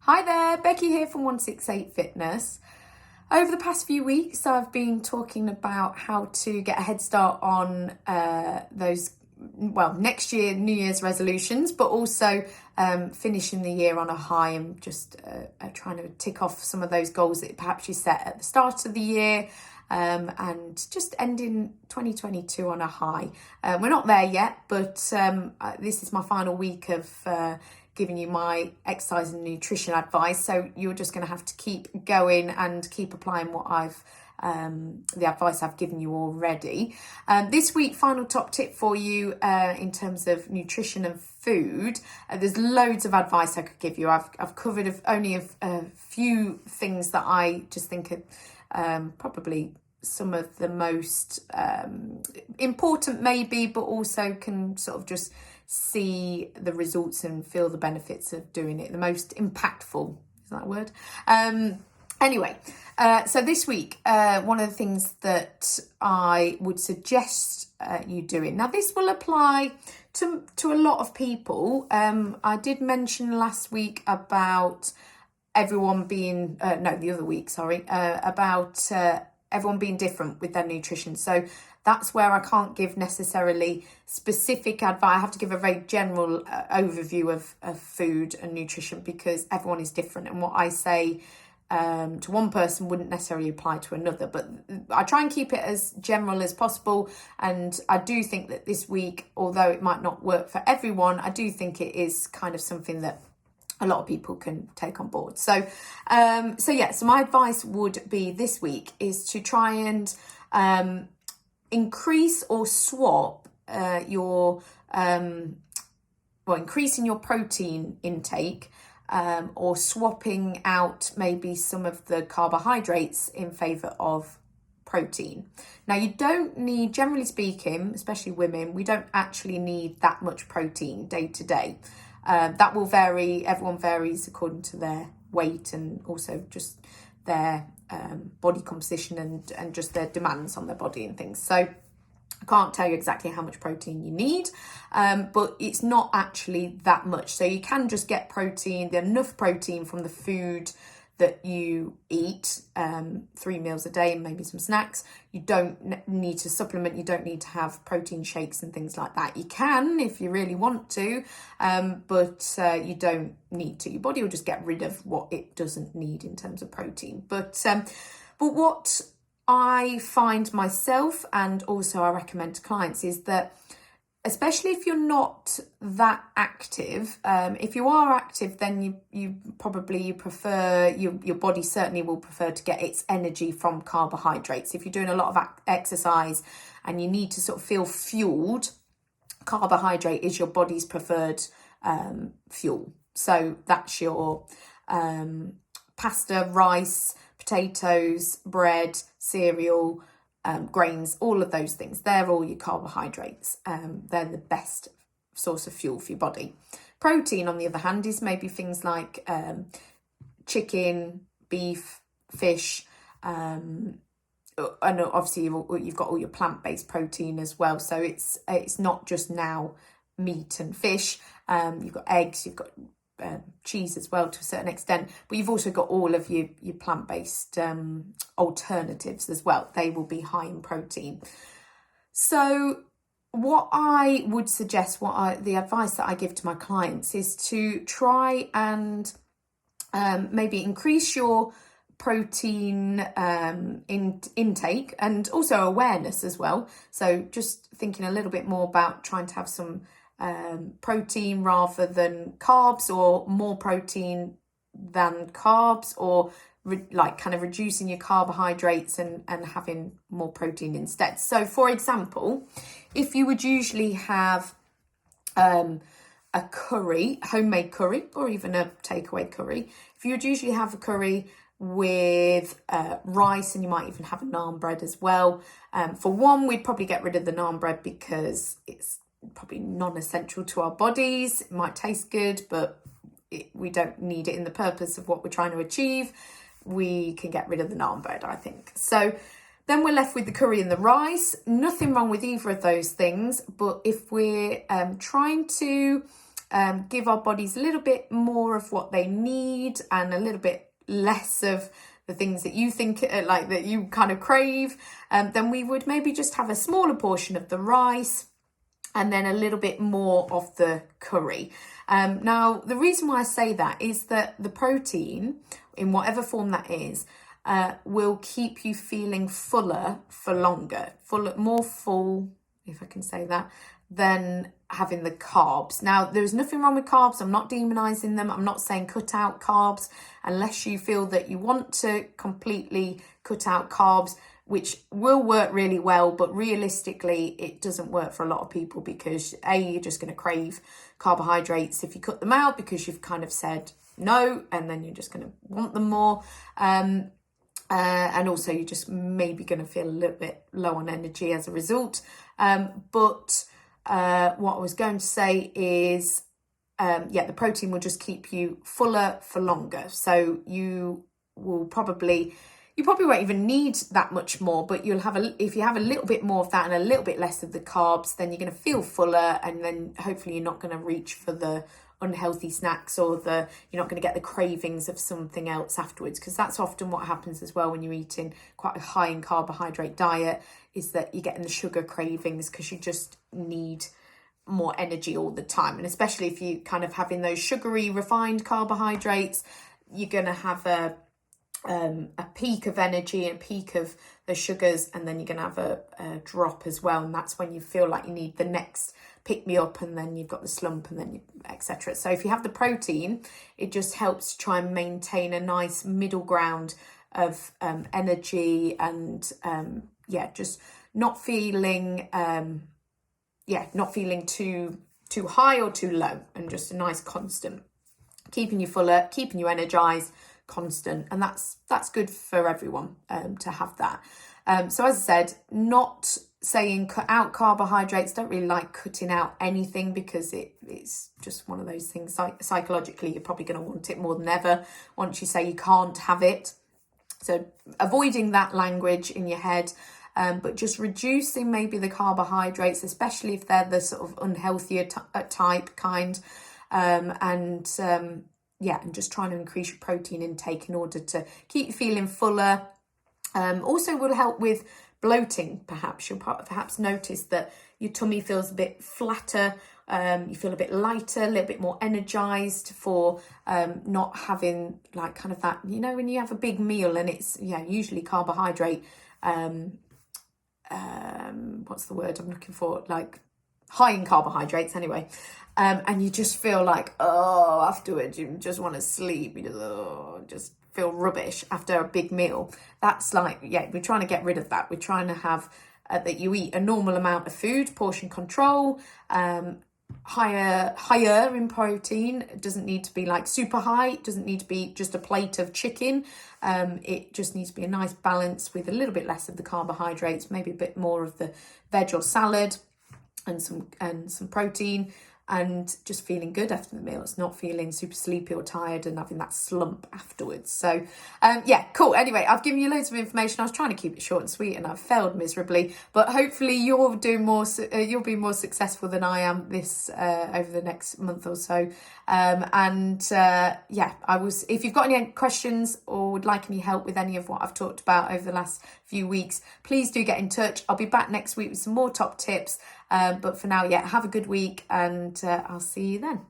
Hi there, Becky here from 168 Fitness. Over the past few weeks, I've been talking about how to get a head start on next year New Year's resolutions, but also finishing the year on a high and just trying to tick off some of those goals that perhaps you set at the start of the year. And just ending 2022 on a high. We're not there yet, but this is my final week of giving you my exercise and nutrition advice. So you're just going to have to keep going and keep applying what the advice I've given you already. This week, final top tip for you in terms of nutrition and food. There's loads of advice I could give you. I've covered only a few things that I just think are probably some of the most important maybe, but also can sort of just see the results and feel the benefits of doing it. The most impactful, is that a word? Anyway, so this week, one of the things that I would suggest you doing. Now, this will apply to a lot of people. I did mention last week about everyone being, the other week, sorry, about everyone being different with their nutrition. So that's where I can't give necessarily specific advice. I have to give a very general overview of food and nutrition because everyone is different. And what I say to one person wouldn't necessarily apply to another. But I try and keep it as general as possible. And I do think that this week, although it might not work for everyone, I do think it is kind of something that a lot of people can take on board. So my advice would be this week is to try and increase or swap increasing your protein intake or swapping out maybe some of the carbohydrates in favour of protein. Now, you don't need, generally speaking, especially women, we don't actually need that much protein day to day. That will vary. Everyone varies according to their weight and also just their body composition and just their demands on their body and things. So I can't tell you exactly how much protein you need, but it's not actually that much. So you can just get enough protein from the food that you eat, 3 meals a day and maybe some snacks. You don't need to supplement. You don't need to have protein shakes and things like that. You can if you really want to, but you don't need to. Your body will just get rid of what it doesn't need in terms of protein. But what I find myself, and also I recommend to clients, is that especially if you're not that active, if you are active, then you probably prefer, your body certainly will prefer to get its energy from carbohydrates. If you're doing a lot of exercise and you need to sort of feel fueled, carbohydrate is your body's preferred fuel. So that's your pasta, rice, potatoes, bread, cereal, grains, all of those things. They're all your carbohydrates. They're the best source of fuel for your body. Protein, on the other hand, is maybe things like chicken, beef, fish, and obviously you've got all your plant-based protein as well. So it's not just now meat and fish. You've got eggs, you've got cheese as well to a certain extent, but you've also got all of your plant-based alternatives as well. They will be high in protein. So what I would suggest, the advice that I give to my clients is to try and maybe increase your protein intake and also awareness as well. So just thinking a little bit more about trying to have some protein rather than carbs, or more protein than carbs, or kind of reducing your carbohydrates and having more protein instead. So for example, if you would usually have a curry, homemade curry, or even a takeaway curry, if you would usually have a curry with rice, and you might even have a naan bread as well. For one, we'd probably get rid of the naan bread because it's probably non-essential to our bodies. It might taste good, but we don't need it in the purpose of what we're trying to achieve. We can get rid of the naan bread, I think. So then we're left with the curry and the rice. Nothing wrong with either of those things, but if we're trying to give our bodies a little bit more of what they need and a little bit less of the things that you think like that you kind of crave, then we would maybe just have a smaller portion of the rice and then a little bit more of the curry. Now, the reason why I say that is that the protein, in whatever form that is, will keep you feeling fuller for longer, more full, if I can say that, than having the carbs. Now, there's nothing wrong with carbs. I'm not demonizing them. I'm not saying cut out carbs unless you feel that you want to completely cut out carbs, which will work really well, but realistically, it doesn't work for a lot of people because you're just going to crave carbohydrates if you cut them out because you've kind of said no, and then you're just going to want them more. And also you're just maybe going to feel a little bit low on energy as a result. But what I was going to say is, the protein will just keep you fuller for longer. So you probably won't even need that much more, but if you have a little bit more of that and a little bit less of the carbs, then you're going to feel fuller, and then hopefully you're not going to reach for the unhealthy snacks or you're not going to get the cravings of something else afterwards, because that's often what happens as well when you're eating quite a high in carbohydrate diet, is that you're getting the sugar cravings because you just need more energy all the time. And especially if you kind of having those sugary refined carbohydrates, you're going to have a peak of energy and peak of the sugars, and then you're going to have a drop as well, and that's when you feel like you need the next pick me up, and then you've got the slump, and then etc. So if you have the protein, it just helps try and maintain a nice middle ground of energy and just not feeling too high or too low, and just a nice constant, keeping you fuller, keeping you energized, constant. And that's good for everyone to have that. So as I said, not saying cut out carbohydrates. Don't really like cutting out anything because it's just one of those things. Psychologically, you're probably going to want it more than ever once you say you can't have it. So avoiding that language in your head, but just reducing maybe the carbohydrates, especially if they're the sort of unhealthier type kind, and just trying to increase your protein intake in order to keep you feeling fuller. Also will help with bloating. Perhaps you'll perhaps notice that your tummy feels a bit flatter, you feel a bit lighter, a little bit more energized for not having like kind of that, when you have a big meal and it's usually carbohydrate, what's the word I'm looking for, like high in carbohydrates anyway, and you just feel like, afterwards you just want to sleep, just feel rubbish after a big meal. That's like, we're trying to get rid of that. We're trying to have that you eat a normal amount of food, portion control, higher in protein. It doesn't need to be like super high. It doesn't need to be just a plate of chicken. It just needs to be a nice balance with a little bit less of the carbohydrates, maybe a bit more of the veg or salad, and some protein, and just feeling good after the meal. It's not feeling super sleepy or tired and having that slump afterwards. So, cool. Anyway, I've given you loads of information. I was trying to keep it short and sweet, and I've failed miserably. But hopefully, you'll be more successful than I am this over the next month or so. If you've got any questions or would like any help with any of what I've talked about over the last few weeks, please do get in touch. I'll be back next week with some more top tips. But for now, have a good week, and I'll see you then.